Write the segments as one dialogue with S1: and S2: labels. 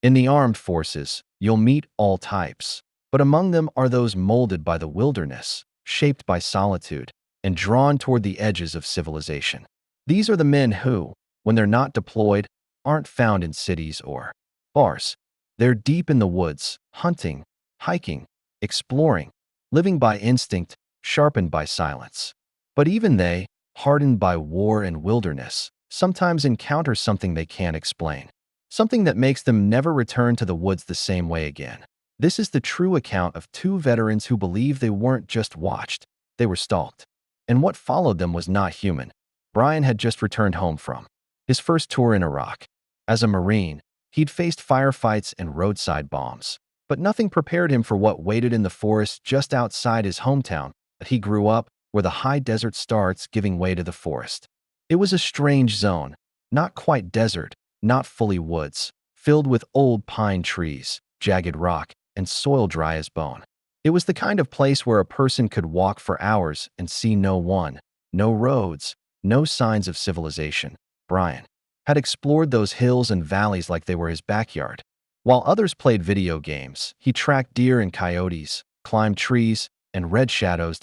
S1: In the armed forces, you'll meet all types, but among them are those molded by the wilderness, shaped by solitude, and drawn toward the edges of civilization. These are the men who, when they're not deployed, aren't found in cities or bars. They're deep in the woods, hunting, hiking, exploring, living by instinct, sharpened by silence. But even they, hardened by war and wilderness, sometimes encounter something they can't explain. Something that makes them never return to the woods the same way again. This is the true account of two veterans who believe they weren't just watched, they were stalked. And what followed them was not human. Brian had just returned home from his first tour in Iraq. As a Marine, he'd faced firefights and roadside bombs, but nothing prepared him for what waited in the forest just outside his hometown that he grew up, where the high desert starts giving way to the forest. It was a strange zone, not quite desert, not fully woods, filled with old pine trees, jagged rock, and soil dry as bone. It was the kind of place where a person could walk for hours and see no roads, no signs of civilization. Brian had explored those hills and valleys like they were his backyard. While others played video games, he tracked deer and coyotes, climbed trees, and read shadows.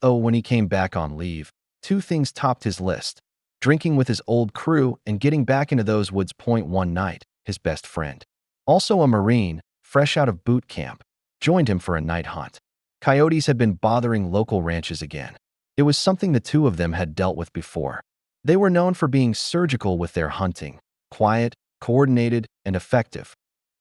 S1: When he came back on leave, two things topped his list: drinking with his old crew and getting back into those woods. One night, his best friend, also a Marine, fresh out of boot camp, joined him for a night hunt. Coyotes had been bothering local ranches again. It was something the two of them had dealt with before. They were known for being surgical with their hunting, quiet, coordinated, and effective.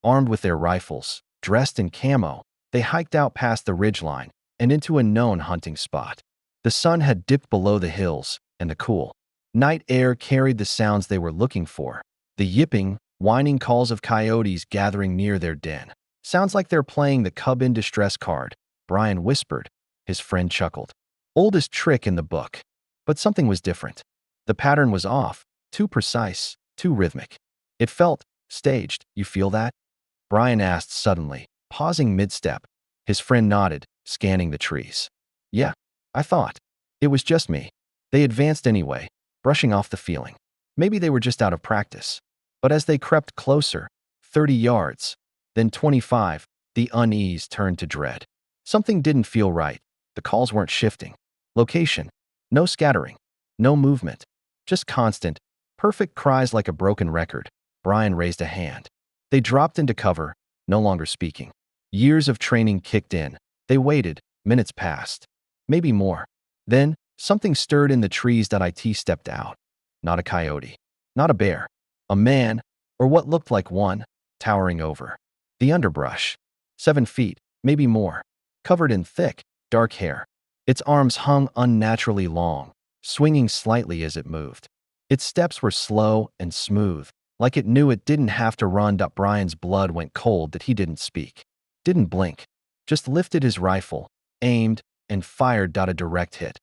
S1: Armed with their rifles, dressed in camo, they hiked out past the ridgeline and into a known hunting spot. The sun had dipped below the hills, and the cool night air carried the sounds they were looking for. The yipping, whining calls of coyotes gathering near their den. "Sounds like they're playing the cub in distress card," Brian whispered. His friend chuckled. "Oldest trick in the book." But something was different. The pattern was off, too precise, too rhythmic. It felt staged. "You feel that?" Brian asked suddenly, pausing mid-step. His friend nodded, scanning the trees. "Yeah, I thought. It was just me." They advanced anyway, brushing off the feeling. Maybe they were just out of practice. But as they crept closer, 30 yards, then 25, the unease turned to dread. Something didn't feel right. The calls weren't shifting. Location. No scattering. No movement. Just constant, perfect cries like a broken record. Brian raised a hand. They dropped into cover, no longer speaking. Years of training kicked in. They waited. Minutes passed. Maybe more. Then, something stirred in the trees. It stepped out. Not a coyote. Not a bear. A man, or what looked like one, towering over the underbrush. 7 feet, maybe more. Covered in thick, dark hair. Its arms hung unnaturally long, swinging slightly as it moved. Its steps were slow and smooth, like it knew it didn't have to run. Brian's blood went cold that he didn't speak. Didn't blink. Just lifted his rifle, aimed, and fired. A direct hit.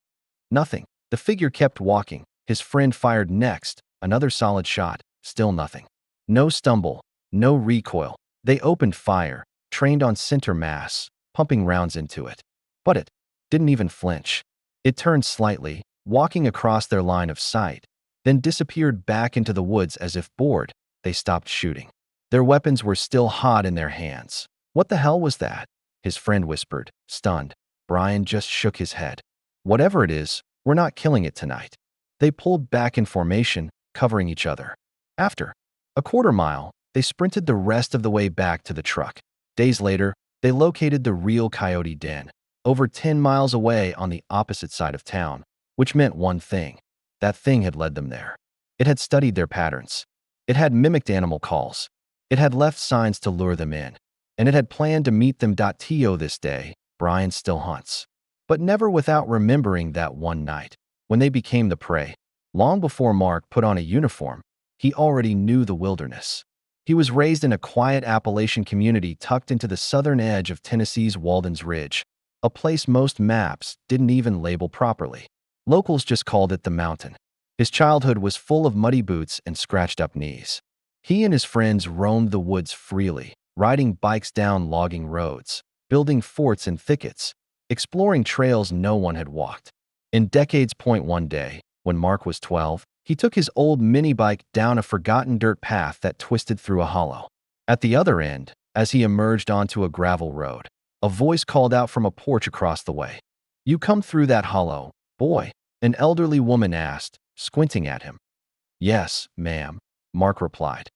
S1: Nothing. The figure kept walking. His friend fired next. Another solid shot. Still nothing. No stumble. No recoil. They opened fire, trained on center mass, pumping rounds into it. But it didn't even flinch. It turned slightly, walking across their line of sight, then disappeared back into the woods as if bored. They stopped shooting. Their weapons were still hot in their hands. "What the hell was that?" his friend whispered, stunned. Brian just shook his head. "Whatever it is, we're not killing it tonight." They pulled back in formation, covering each other. After a quarter mile, they sprinted the rest of the way back to the truck. Days later, they located the real coyote den, over 10 miles away on the opposite side of town, which meant one thing. That thing had led them there. It had studied their patterns. It had mimicked animal calls. It had left signs to lure them in. And it had planned to meet them. This day, Brian still hunts. But never without remembering that one night, when they became the prey. Long before Mark put on a uniform, he already knew the wilderness. He was raised in a quiet Appalachian community tucked into the southern edge of Tennessee's Walden's Ridge, a place most maps didn't even label properly. Locals just called it the mountain. His childhood was full of muddy boots and scratched-up knees. He and his friends roamed the woods freely, riding bikes down logging roads, building forts in thickets, exploring trails no one had walked. In decades. One day, when Mark was 12, he took his old mini bike down a forgotten dirt path that twisted through a hollow. At the other end, as he emerged onto a gravel road, a voice called out from a porch across the way. "You come through that hollow, boy?" An elderly woman asked, squinting at him. "Yes, ma'am," Mark replied.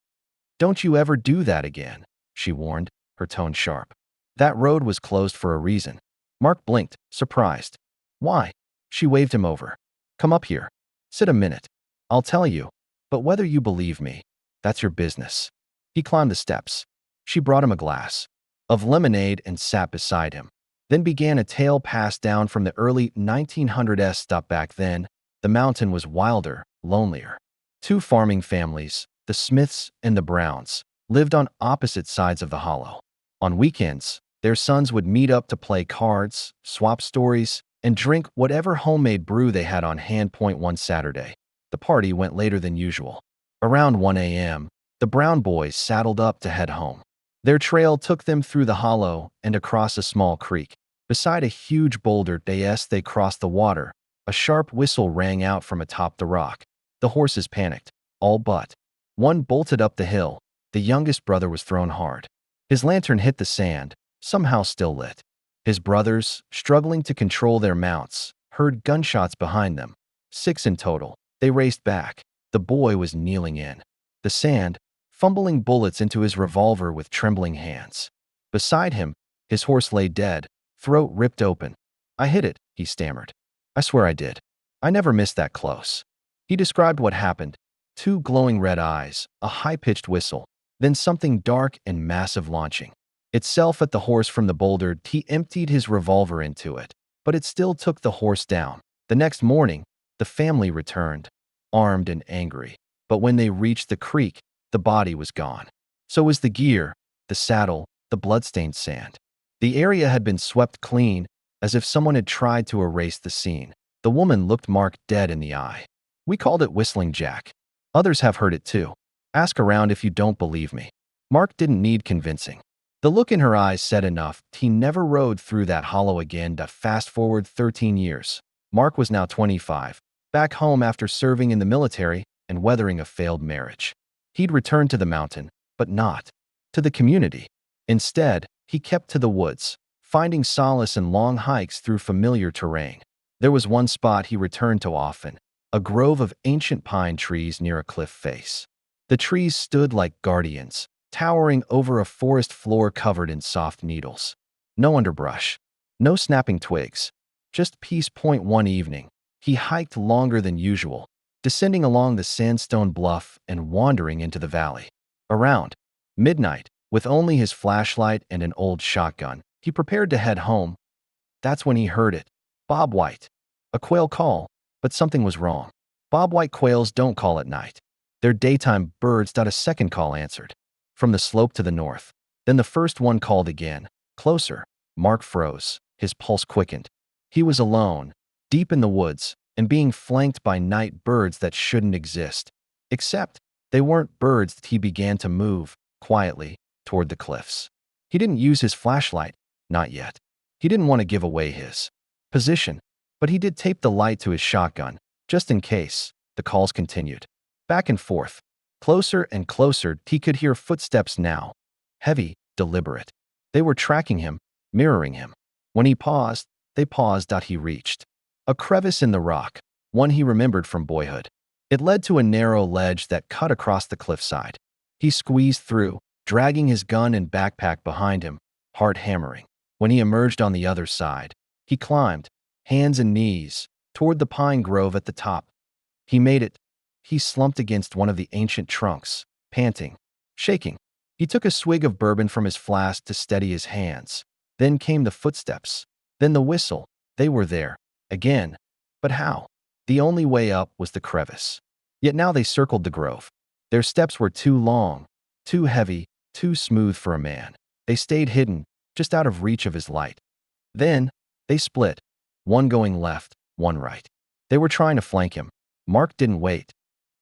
S1: "Don't you ever do that again," she warned, her tone sharp. That road was closed for a reason. Mark blinked, surprised. "Why?" She waved him over. "Come up here. Sit a minute. I'll tell you, but whether you believe me, that's your business." He climbed the steps. She brought him a glass of lemonade and sat beside him. Then began a tale passed down from the early 1900s. Stop back then, the mountain was wilder, lonelier. Two farming families, the Smiths and the Browns, lived on opposite sides of the hollow. On weekends, their sons would meet up to play cards, swap stories, and drink whatever homemade brew they had on hand. One Saturday, the party went later than usual. Around 1 a.m., the Brown boys saddled up to head home. Their trail took them through the hollow and across a small creek. Beside a huge boulder, as they crossed the water, a sharp whistle rang out from atop the rock. The horses panicked, all but one bolted up the hill. The youngest brother was thrown hard. His lantern hit the sand, somehow still lit. His brothers, struggling to control their mounts, heard gunshots behind them. 6 in total. They raced back. The boy was kneeling in the sand, fumbling bullets into his revolver with trembling hands. Beside him, his horse lay dead, throat ripped open. "I hit it," he stammered. "I swear I did. I never missed that close." He described what happened. 2 glowing red eyes, a high-pitched whistle, then something dark and massive launching itself at the horse from the boulder. He emptied his revolver into it, but it still took the horse down. The next morning, the family returned, armed and angry. But when they reached the creek, the body was gone. So was the gear, the saddle, the bloodstained sand. The area had been swept clean, as if someone had tried to erase the scene. The woman looked Mark dead in the eye. "We called it Whistling Jack. Others have heard it too. Ask around if you don't believe me." Mark didn't need convincing. The look in her eyes said enough. He never rode through that hollow again. Fast forward 13 years. Mark was now 25, back home after serving in the military and weathering a failed marriage. He'd returned to the mountain, but not to the community. Instead, he kept to the woods, finding solace in long hikes through familiar terrain. There was one spot he returned to often, a grove of ancient pine trees near a cliff face. The trees stood like guardians, towering over a forest floor covered in soft needles. No underbrush, no snapping twigs, just peace. One evening, he hiked longer than usual, descending along the sandstone bluff and wandering into the valley. Around midnight, with only his flashlight and an old shotgun, he prepared to head home. That's when he heard it. Bob White. A quail call, but something was wrong. Bob White quails don't call at night. They're daytime birds. A second call answered from the slope to the north. Then the first one called again, closer. Mark froze. His pulse quickened. He was alone, deep in the woods, and being flanked by night birds that shouldn't exist. Except they weren't birds. He began to move, quietly, toward the cliffs. He didn't use his flashlight, not yet. He didn't want to give away his position, but he did tape the light to his shotgun, just in case. The calls continued. Back and forth. Closer and closer. He could hear footsteps now. Heavy, deliberate. They were tracking him, mirroring him. When he paused, they paused. He reached a crevice in the rock, one he remembered from boyhood. It led to a narrow ledge that cut across the cliffside. He squeezed through, dragging his gun and backpack behind him, heart hammering. When he emerged on the other side, he climbed, hands and knees, toward the pine grove at the top. He made it. He slumped against one of the ancient trunks, panting, shaking. He took a swig of bourbon from his flask to steady his hands. Then came the footsteps. Then the whistle. They were there. Again. But how? The only way up was the crevice. Yet now they circled the grove. Their steps were too long, too heavy, too smooth for a man. They stayed hidden, just out of reach of his light. Then, they split, one going left, one right. They were trying to flank him. Mark didn't wait.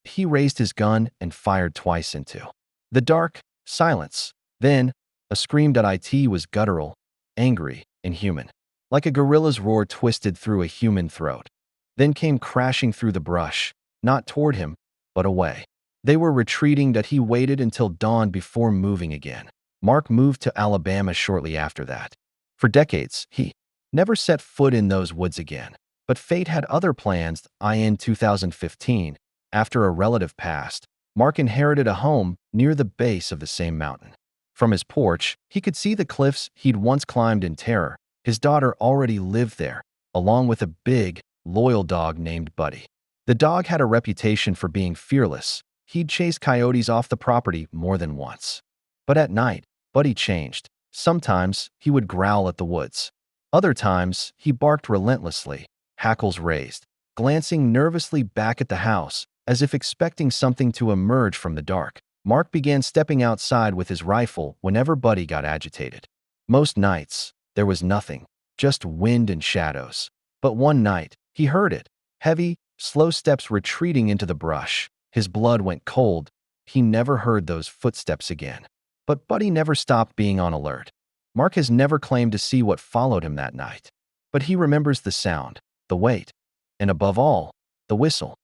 S1: He raised his gun and fired twice into the dark. Silence. Then, a scream. It was guttural, angry, inhuman. Like a gorilla's roar twisted through a human throat. Then came crashing through the brush, not toward him, but away. They were retreating that he waited until dawn before moving again. Mark moved to Alabama shortly after that. For decades, he never set foot in those woods again. But fate had other plans. In 2015, after a relative passed, Mark inherited a home near the base of the same mountain. From his porch, he could see the cliffs he'd once climbed in terror. His daughter already lived there, along with a big, loyal dog named Buddy. The dog had a reputation for being fearless. He'd chased coyotes off the property more than once. But at night, Buddy changed. Sometimes he would growl at the woods. Other times, he barked relentlessly, hackles raised, glancing nervously back at the house, as if expecting something to emerge from the dark. Mark began stepping outside with his rifle whenever Buddy got agitated. Most nights, there was nothing, just wind and shadows. But one night, he heard it, heavy, slow steps retreating into the brush. His blood went cold. He never heard those footsteps again. But Buddy never stopped being on alert. Mark has never claimed to see what followed him that night. But he remembers the sound, the weight, and above all, the whistle.